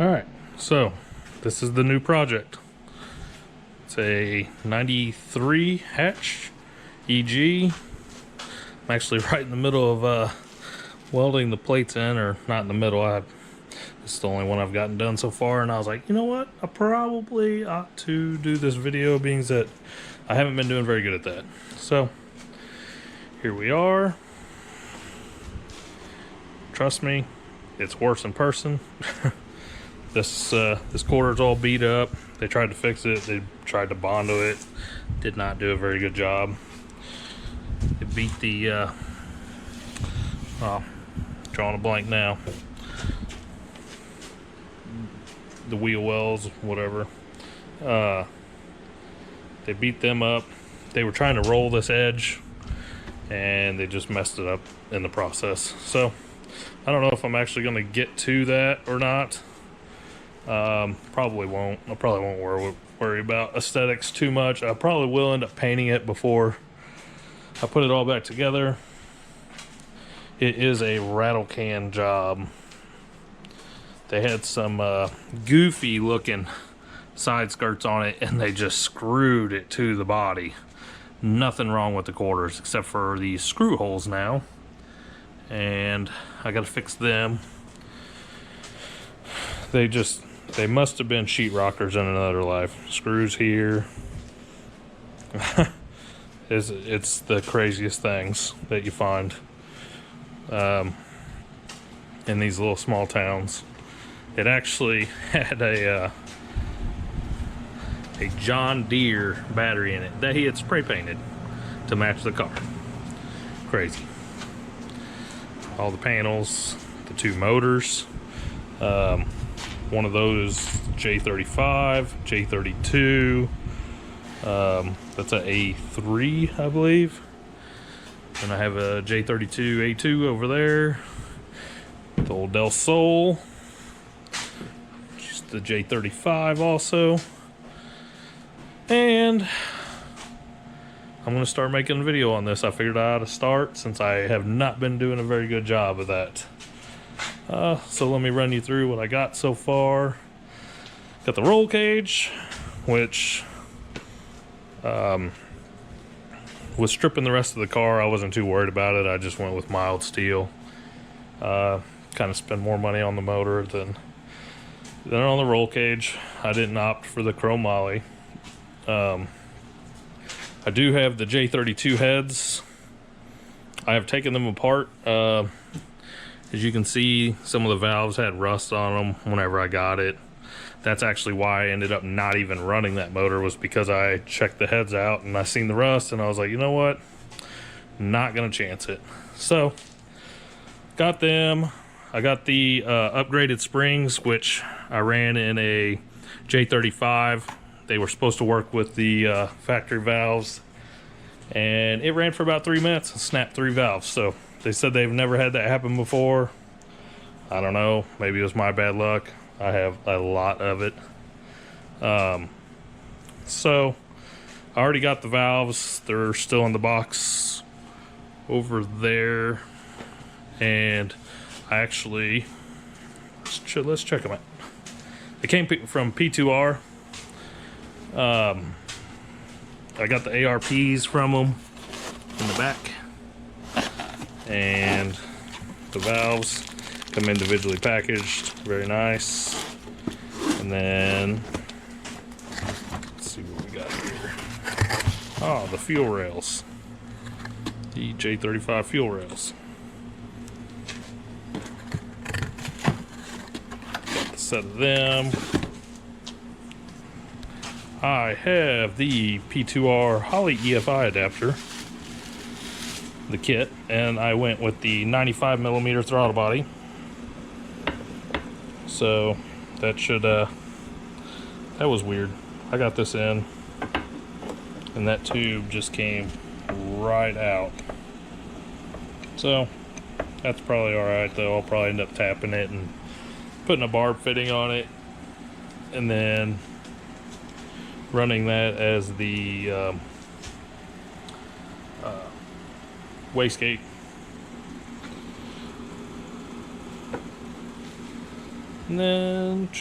Alright, so this is the new project. It's a 93 hatch EG. I'm actually right in the middle of welding the plates in, or not in the middle. It's the only one I've gotten done so far, and I was like, you know what? I probably ought to do this video, being that I haven't been doing very good at that. So here we are. Trust me, it's worse in person. This quarter's all beat up. They tried to fix it. They tried to Bondo it. Did not do a very good job. It beat the drawing a blank now. The wheel wells, whatever. They beat them up. They were trying to roll this edge, and they just messed it up in the process. So I don't know if I'm actually going to get to that or not. Probably won't. I probably won't worry about aesthetics too much. I probably will end up painting it before I put it all back together. It is a rattle can job. They had some goofy looking side skirts on it, and they just screwed it to the body. Nothing wrong with the quarters except for the screw holes now, and I gotta fix them. They must have been sheetrockers in another life. Screws here. It's the craziest things that you find in these little small towns. It actually had a John Deere battery in it that he had spray painted to match the car. Crazy. All the panels, the two motors. One of those J35, J32. That's a A3, I believe. And I have a J32 A2 over there. The old Del Sol. Just the J35 also. And I'm going to start making a video on this. I figured out how to start since I have not been doing a very good job of that. So let me run you through what I got so far. Got the roll cage, which was stripping the rest of the car. I wasn't too worried about it. I just went with mild steel. Kind of spend more money on the motor than on the roll cage. I didn't opt for the chromoly. I do have the J32 heads. I have taken them apart. As you can see, some of the valves had rust on them whenever I got it. That's actually why I ended up not even running that motor, was because I checked the heads out and I seen the rust and I was like, you know what? Not gonna chance it. So, got them. I got the upgraded springs, which I ran in a J35. They were supposed to work with the factory valves, and it ran for about 3 minutes and snapped 3 valves. So they said they've never had that happen before. I don't know, maybe it was my bad luck. I have a lot of it. So I already got the valves. They're still in the box over there, and I actually, let's check them out. They came from P2R. I got the ARPs from them in the back, and the valves come individually packaged. Very nice. And then let's see what we got here. Oh, the fuel rails. The J35 fuel rails. Got the set of them. I have the P2R Holley EFI adapter, the kit, and I went with the 95mm throttle body. So that should that was weird. I got this in and that tube just came right out. So that's probably alright though. I'll probably end up tapping it and putting a barb fitting on it, and then running that as the wastegate. And then I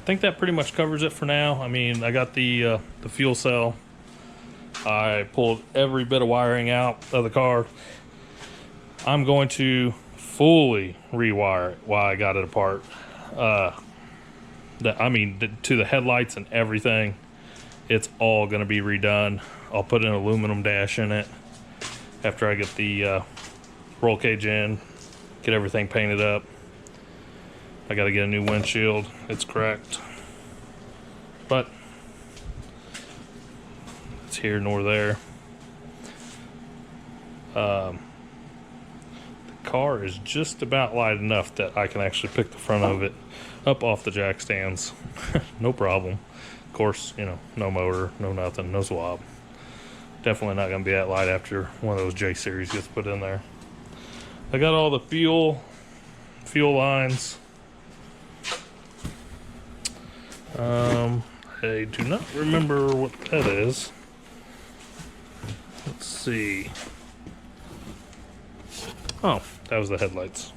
think that pretty much covers it for now. I mean, I got the fuel cell. I pulled every bit of wiring out of the car. I'm going to fully rewire it while I got it apart. To the headlights and everything. It's all going to be redone. I'll put an aluminum dash in it after I get the roll cage in, get everything painted up. I got to get a new windshield. It's cracked. But it's here nor there. The car is just about light enough that I can actually pick the front of it up off the jack stands. No problem. Of course, you know, no motor, no nothing, no swab. Definitely not going to be that light after one of those J series gets put in there. I got all the fuel lines. I do not remember what that is. Let's see. Oh, that was the headlights.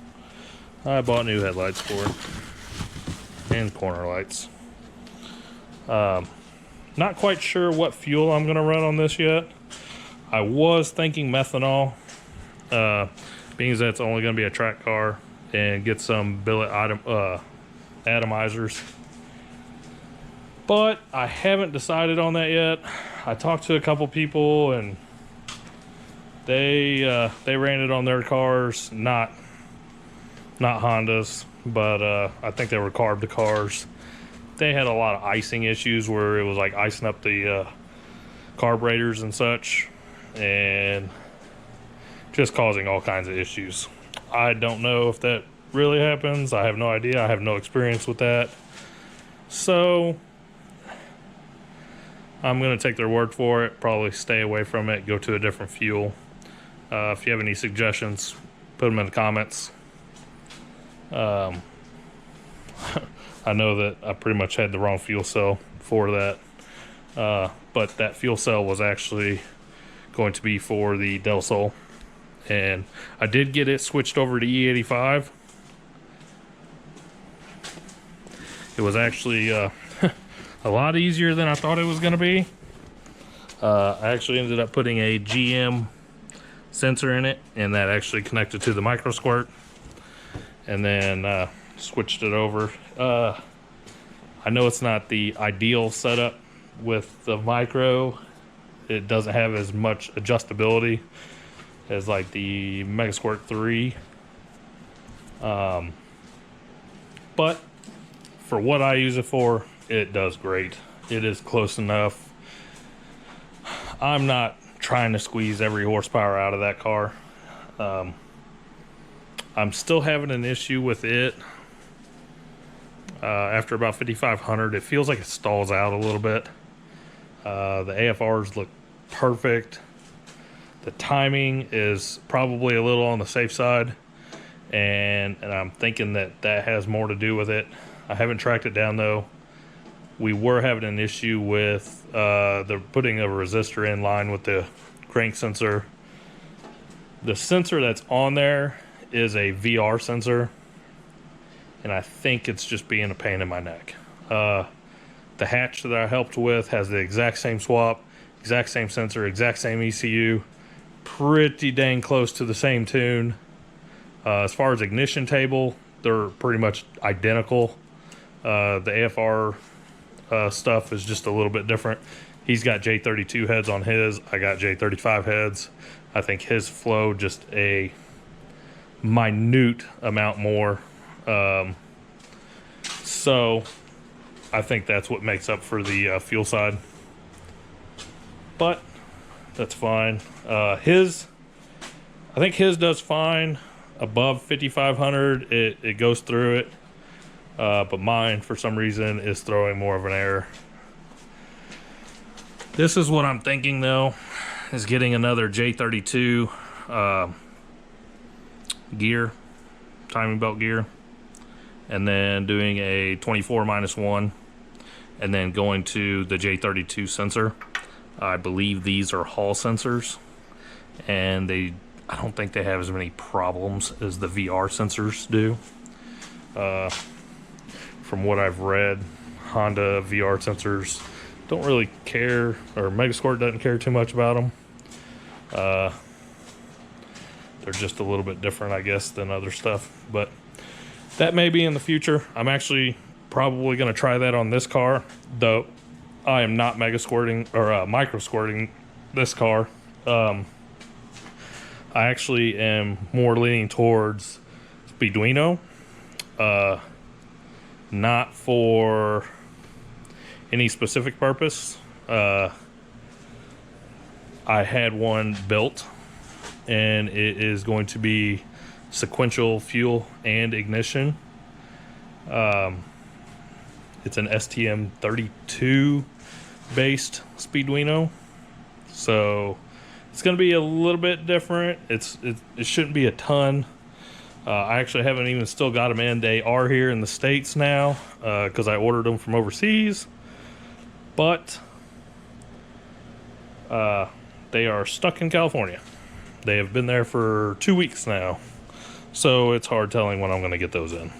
I bought new headlights for it. And corner lights. Not quite sure what fuel I'm going to run on this yet. I was thinking methanol. Being that it's only going to be a track car, and get some billet atomizers. But I haven't decided on that yet. I talked to a couple people and they ran it on their cars, not Hondas, but I think they were carb cars. They had a lot of icing issues where it was like icing up the carburetors and such, and just causing all kinds of issues. I don't know if that really happens. I have no idea. I have no experience with that. So I'm going to take their word for it, probably stay away from it, go to a different fuel. If you have any suggestions, put them in the comments. I know that I pretty much had the wrong fuel cell for that. But that fuel cell was actually going to be for the Del Sol. And I did get it switched over to E85. It was actually a lot easier than I thought it was going to be. I actually ended up putting a GM sensor in it, and that actually connected to the micro squirt, and then switched it over. I know it's not the ideal setup with the micro. It doesn't have as much adjustability as like the Mega Squirt 3. But for what I use it for, it does great. It is close enough. I'm not trying to squeeze every horsepower out of that car. I'm still having an issue with it. After about 5,500, it feels like it stalls out a little bit. The AFRs look perfect. The timing is probably a little on the safe side, and I'm thinking that has more to do with it. I haven't tracked it down though. We were having an issue with the putting a resistor in line with the crank sensor. The sensor that's on there is a VR sensor, and I think it's just being a pain in my neck. The hatch that I helped with has the exact same swap, exact same sensor, exact same ECU, pretty dang close to the same tune. As far as ignition table, they're pretty much identical. The AFR stuff is just a little bit different. He's got J32 heads on his. I got J35 heads. I think his flow just a minute amount more. So I think that's what makes up for the fuel side. But that's fine. I think his does fine. Above 5,500, it goes through it. But mine, for some reason, is throwing more of an error. This is what I'm thinking, though, is getting another J32 gear, timing belt gear, and then doing a 24-1, and then going to the J32 sensor. I believe these are Hall sensors, and I don't think they have as many problems as the VR sensors do. From what I've read, Honda VR sensors don't really care, or Megasquirt doesn't care too much about them. They're just a little bit different, I guess, than other stuff. But that may be in the future. I'm actually probably going to try that on this car, though I am not Megasquirting or micro squirting this car. I actually am more leaning towards Speeduino. Not for any specific purpose. I had one built, and it is going to be sequential fuel and ignition. It's an STM32 based Speeduino, so it's going to be a little bit different. It shouldn't be a ton. I actually haven't even still got them in. They are here in the States now because I ordered them from overseas. But they are stuck in California. They have been there for 2 weeks now. So it's hard telling when I'm going to get those in.